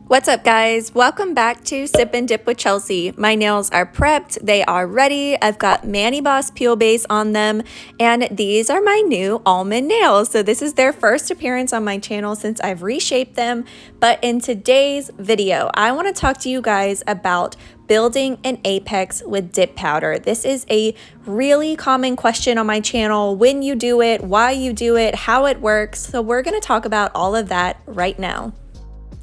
What's up, guys? Welcome back to Sip and Dip with Chelsea. My nails are prepped, they are ready. I've got Mani Boss Peel Base on them, and these are my new almond nails. So this is their first appearance on my channel since I've reshaped them. But in today's video, I want to talk to you guys about building an apex with dip powder. This is a really common question on my channel: when you do it, why you do it, how it works. So we're going to talk about all of that right now.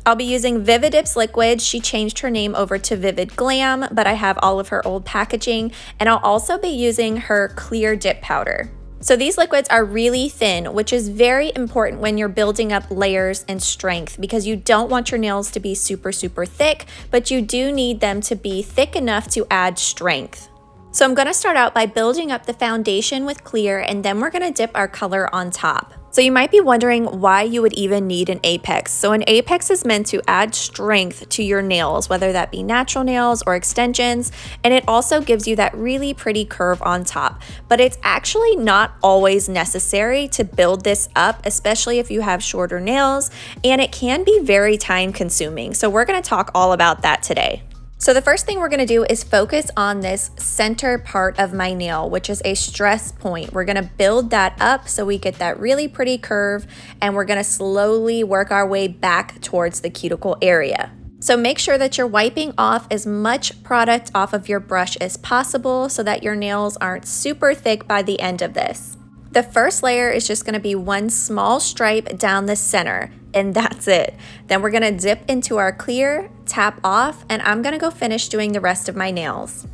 I'll be using Vividip's liquid. She changed her name over to Vivid Glam, but I have all of her old packaging, and I'll also be using her clear dip powder. So these liquids are really thin, which is very important when you're building up layers and strength, because you don't want your nails to be super thick, but you do need them to be thick enough to add strength. So I'm going to start out by building up the foundation with clear, and then we're going to dip our color on top. So you might be wondering why you would even need an apex. So an apex is meant to add strength to your nails, whether that be natural nails or extensions, and it also gives you that really pretty curve on top. But it's actually not always necessary to build this up, especially if you have shorter nails, and it can be very time consuming. So we're going to talk all about that today. So the first thing we're going to do is focus on this center part of my nail, which is a stress point. We're going to build that up so we get that really pretty curve, and we're going to slowly work our way back towards the cuticle area. So make sure that you're wiping off as much product off of your brush as possible so that your nails aren't super thick by the end of this. The first layer is just going to be one small stripe down the center, and that's it. Then we're going to dip into our clear, tap off, and I'm going to go finish doing the rest of my nails.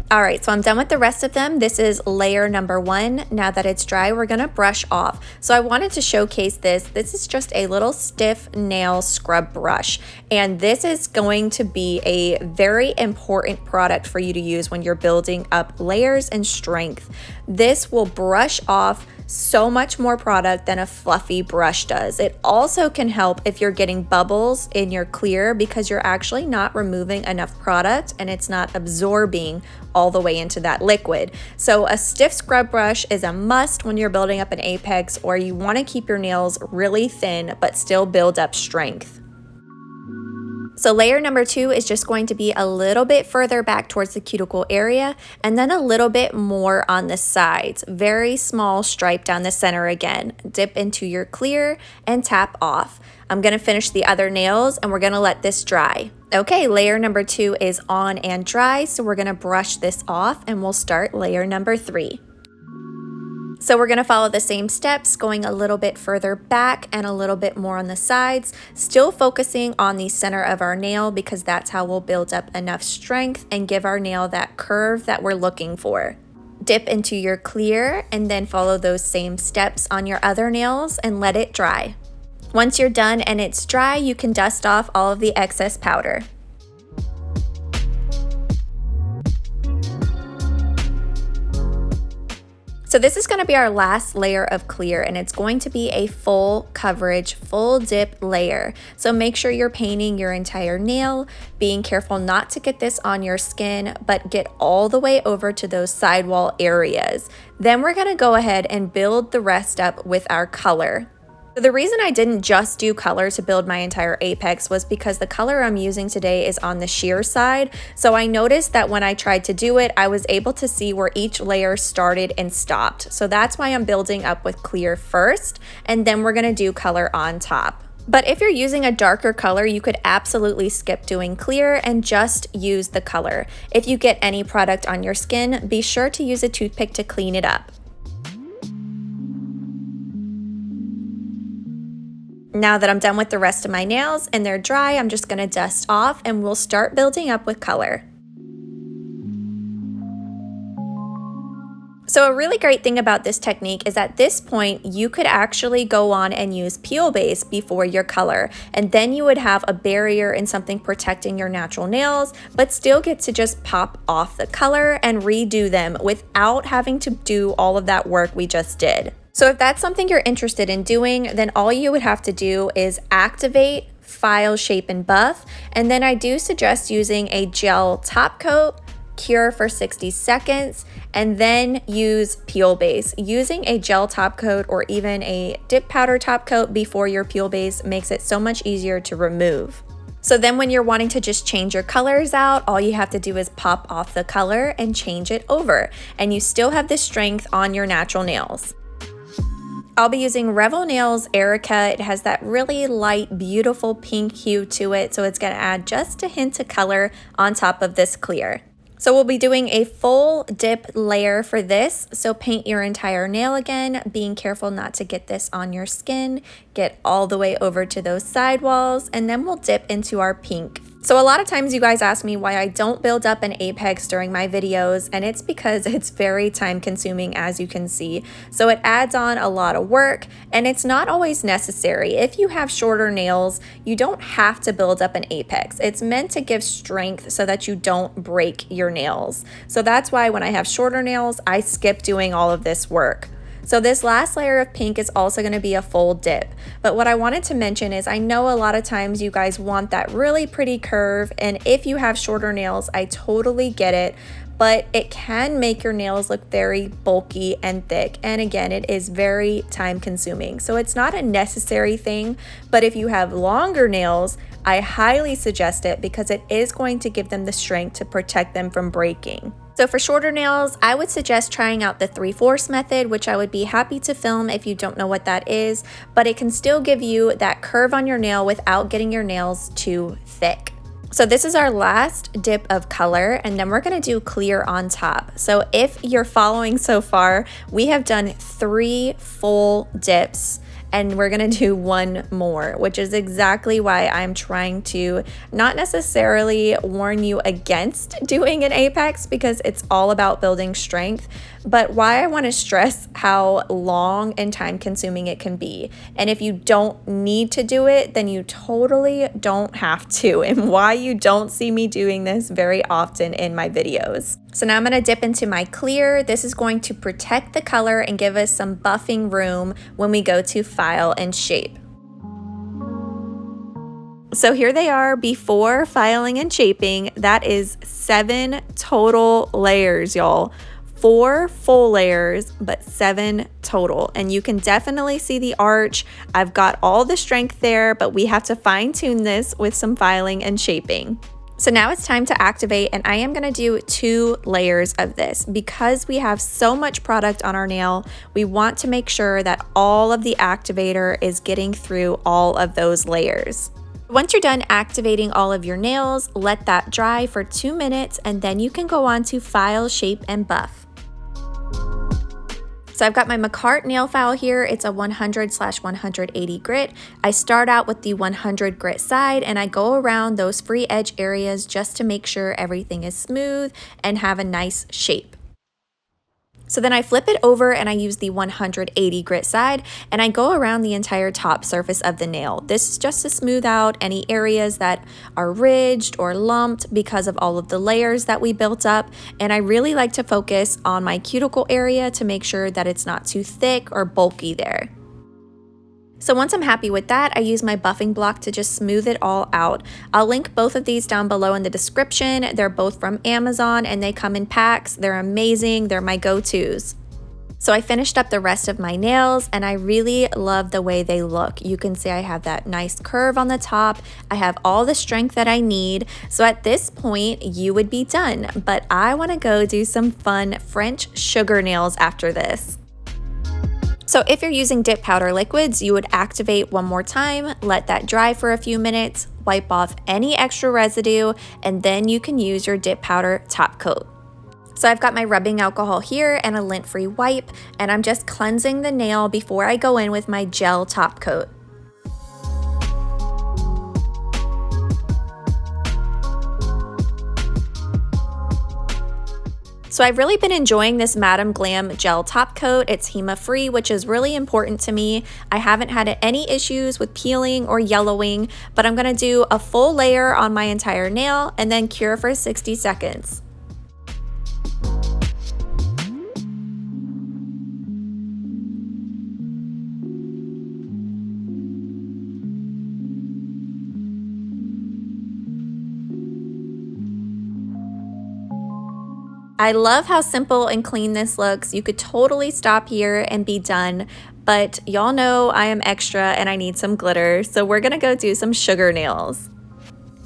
All right, so I'm done with the rest of them. This is layer number one. Now that it's dry, we're gonna brush off. So I wanted to showcase this. This is just a little stiff nail scrub brush. And this is going to be a very important product for you to use when you're building up layers and strength. This will brush off so much more product than a fluffy brush does. It also can help if you're getting bubbles in your clear, because you're actually not removing enough product and it's not absorbing all the way into that liquid. So a stiff scrub brush is a must when you're building up an apex, or you want to keep your nails really thin but still build up strength. So layer number two is just going to be a little bit further back towards the cuticle area, and then a little bit more on the sides. Very small stripe down the center again. Dip into your clear and tap off. I'm going to finish the other nails and we're going to let this dry. Okay, layer number two is on and dry, so we're going to brush this off and we'll start layer number three. So we're going to follow the same steps, going a little bit further back and a little bit more on the sides, still focusing on the center of our nail, because that's how we'll build up enough strength and give our nail that curve that we're looking for. Dip into your clear and then follow those same steps on your other nails and let it dry. Once you're done and it's dry, you can dust off all of the excess powder. So this is going to be our last layer of clear, and it's going to be a full coverage, full dip layer. So make sure you're painting your entire nail, being careful not to get this on your skin, but get all the way over to those sidewall areas. Then we're going to go ahead and build the rest up with our color. So the reason I didn't just do color to build my entire apex was because the color I'm using today is on the sheer side. So I noticed that when I tried to do it, I was able to see where each layer started and stopped. So that's why I'm building up with clear first, and then we're gonna do color on top. But if you're using a darker color, you could absolutely skip doing clear and just use the color. If you get any product on your skin, be sure to use a toothpick to clean it up. Now that I'm done with the rest of my nails and they're dry, I'm just going to dust off and we'll start building up with color. So a really great thing about this technique is at this point, you could actually go on and use peel base before your color, and then you would have a barrier and something protecting your natural nails, but still get to just pop off the color and redo them without having to do all of that work we just did. So if that's something you're interested in doing, then all you would have to do is activate, file, shape, and buff. And then I do suggest using a gel top coat, cure for 60 seconds, and then use peel base. Using a gel top coat or even a dip powder top coat before your peel base makes it so much easier to remove. So then when you're wanting to just change your colors out, all you have to do is pop off the color and change it over, and you still have the strength on your natural nails. I'll be using Revel Nails Erica. It has that really light, beautiful pink hue to it, so it's gonna add just a hint of color on top of this clear. So we'll be doing a full dip layer for this. So paint your entire nail again, being careful not to get this on your skin. Get all the way over to those sidewalls, and then we'll dip into our pink. So a lot of times you guys ask me why I don't build up an apex during my videos, and it's because it's very time consuming, as you can see. So it adds on a lot of work, and it's not always necessary. If you have shorter nails, you don't have to build up an apex. It's meant to give strength so that you don't break your nails. So that's why when I have shorter nails, I skip doing all of this work. So this last layer of pink is also going to be a full dip. But what I wanted to mention is I know a lot of times you guys want that really pretty curve, and if you have shorter nails, I totally get it, but it can make your nails look very bulky and thick. And again, it is very time consuming. So it's not a necessary thing, but if you have longer nails, I highly suggest it because it is going to give them the strength to protect them from breaking. So for shorter nails, I would suggest trying out the 3/4 method, which I would be happy to film if you don't know what that is, but it can still give you that curve on your nail without getting your nails too thick. So this is our last dip of color, and then we're gonna do clear on top. So if you're following so far, we have done 3 full dips, and we're gonna do 1 more, which is exactly why I'm trying to not necessarily warn you against doing an apex, because it's all about building strength, but why I wanna stress how long and time consuming it can be. And if you don't need to do it, then you totally don't have to, and why you don't see me doing this very often in my videos. So now I'm gonna dip into my clear. This is going to protect the color and give us some buffing room when we go to file and shape. So here they are before filing and shaping. That is 7 total layers, y'all. 4 full layers, but 7 total. And you can definitely see the arch. I've got all the strength there, but we have to fine tune this with some filing and shaping. So now it's time to activate, and I am gonna do 2 layers of this. Because we have so much product on our nail, we want to make sure that all of the activator is getting through all of those layers. Once you're done activating all of your nails, let that dry for 2 minutes, and then you can go on to file, shape, and buff. So I've got my Macart nail file here. It's a 100/180 grit. I start out with the 100 grit side, and I go around those free edge areas just to make sure everything is smooth and have a nice shape. So then I flip it over and I use the 180 grit side, and I go around the entire top surface of the nail. This is just to smooth out any areas that are ridged or lumped because of all of the layers that we built up. And I really like to focus on my cuticle area to make sure that it's not too thick or bulky there. So once I'm happy with that, I use my buffing block to just smooth it all out. I'll link both of these down below in the description. They're both from Amazon and they come in packs. They're amazing. They're my go-tos. So I finished up the rest of my nails, and I really love the way they look. You can see I have that nice curve on the top. I have all the strength that I need. So at this point, you would be done. But I want to go do some fun French sugar nails after this. So if you're using dip powder liquids, you would activate 1 more time, let that dry for a few minutes, wipe off any extra residue, and then you can use your dip powder top coat. So I've got my rubbing alcohol here and a lint-free wipe, and I'm just cleansing the nail before I go in with my gel top coat. So I've really been enjoying this Madam Glam gel top coat. It's HEMA free, which is really important to me. I haven't had any issues with peeling or yellowing, but I'm gonna do a full layer on my entire nail and then cure for 60 seconds. I love how simple and clean this looks. You could totally stop here and be done, but y'all know I am extra and I need some glitter, so we're gonna go do some sugar nails.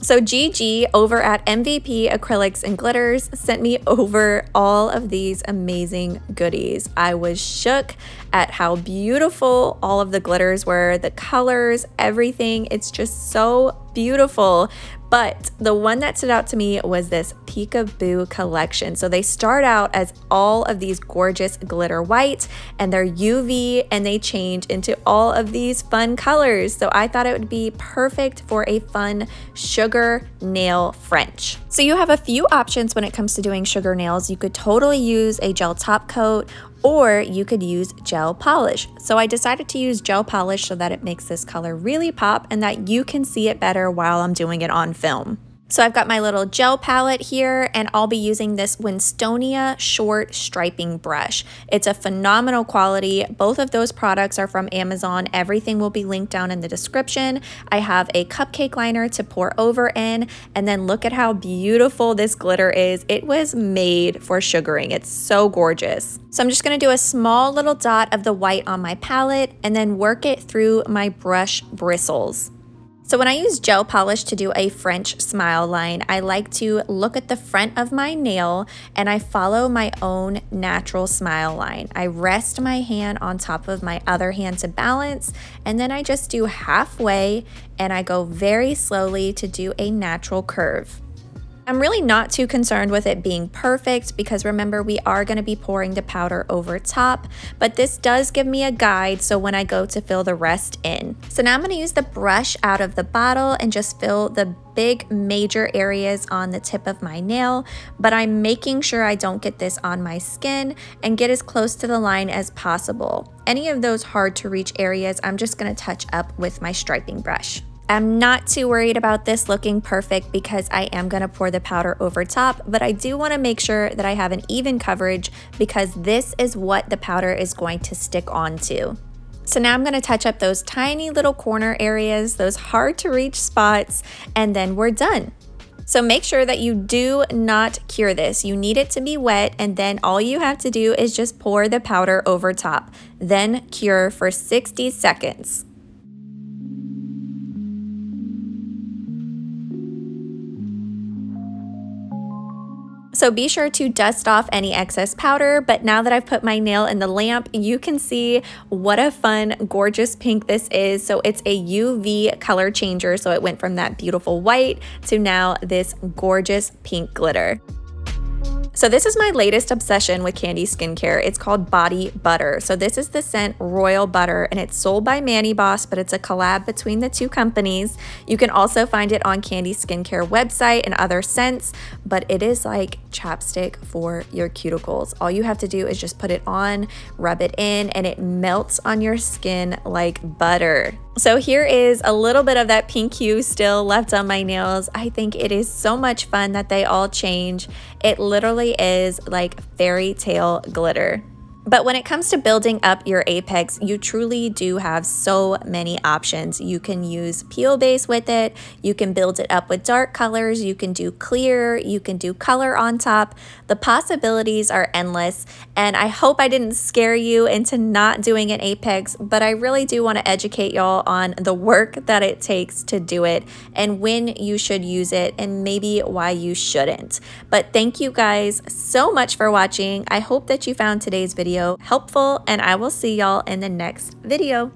So Gigi over at MVP Acrylics and Glitters sent me over all of these amazing goodies. I was shook at how beautiful all of the glitters were, the colors, everything. It's just so beautiful. But the one that stood out to me was this Peekaboo collection. So they start out as all of these gorgeous glitter white, and they're UV, and they change into all of these fun colors. So I thought it would be perfect for a fun sugar nail French. So you have a few options when it comes to doing sugar nails. You could totally use a gel top coat, or you could use gel polish. So I decided to use gel polish so that it makes this color really pop and that you can see it better while I'm doing it on film. So I've got my little gel palette here, and I'll be using this Winstonia short striping brush. It's a phenomenal quality. Both of those products are from Amazon. Everything will be linked down in the description. I have a cupcake liner to pour over in, and then look at how beautiful this glitter is. It was made for sugaring. It's so gorgeous. So I'm just gonna do a small little dot of the white on my palette and then work it through my brush bristles. So when I use gel polish to do a French smile line, I like to look at the front of my nail and I follow my own natural smile line. I rest my hand on top of my other hand to balance, and then I just do halfway and I go very slowly to do a natural curve. I'm really not too concerned with it being perfect because remember, we are going to be pouring the powder over top, but this does give me a guide so when I go to fill the rest in. So now I'm going to use the brush out of the bottle and just fill the big major areas on the tip of my nail, but I'm making sure I don't get this on my skin and get as close to the line as possible. Any of those hard to reach areas, I'm just going to touch up with my striping brush. I'm not too worried about this looking perfect because I am going to pour the powder over top, but I do want to make sure that I have an even coverage because this is what the powder is going to stick onto. So now I'm going to touch up those tiny little corner areas, those hard to reach spots, and then we're done. So make sure that you do not cure this. You need it to be wet, and then all you have to do is just pour the powder over top, then cure for 60 seconds. So be sure to dust off any excess powder, but now that I've put my nail in the lamp, you can see what a fun, gorgeous pink this is. So it's a UV color changer. So it went from that beautiful white to now this gorgeous pink glitter. So this is my latest obsession with Candy Skincare. It's called Body Butter. So this is the scent Royal Butter, and it's sold by Manny Boss, but it's a collab between the two companies. You can also find it on Candy Skincare website and other scents, but it is like chapstick for your cuticles. All you have to do is just put it on, rub it in, and it melts on your skin like butter. So here is a little bit of that pink hue still left on my nails. I think it is so much fun that they all change. It literally is like fairy tale glitter. But when it comes to building up your apex, you truly do have so many options. You can use peel base with it, you can build it up with dark colors, you can do clear, you can do color on top. The possibilities are endless, and I hope I didn't scare you into not doing an apex, but I really do want to educate y'all on the work that it takes to do it and when you should use it and maybe why you shouldn't. But thank you guys so much for watching. I hope that you found today's video helpful, and I will see y'all in the next video.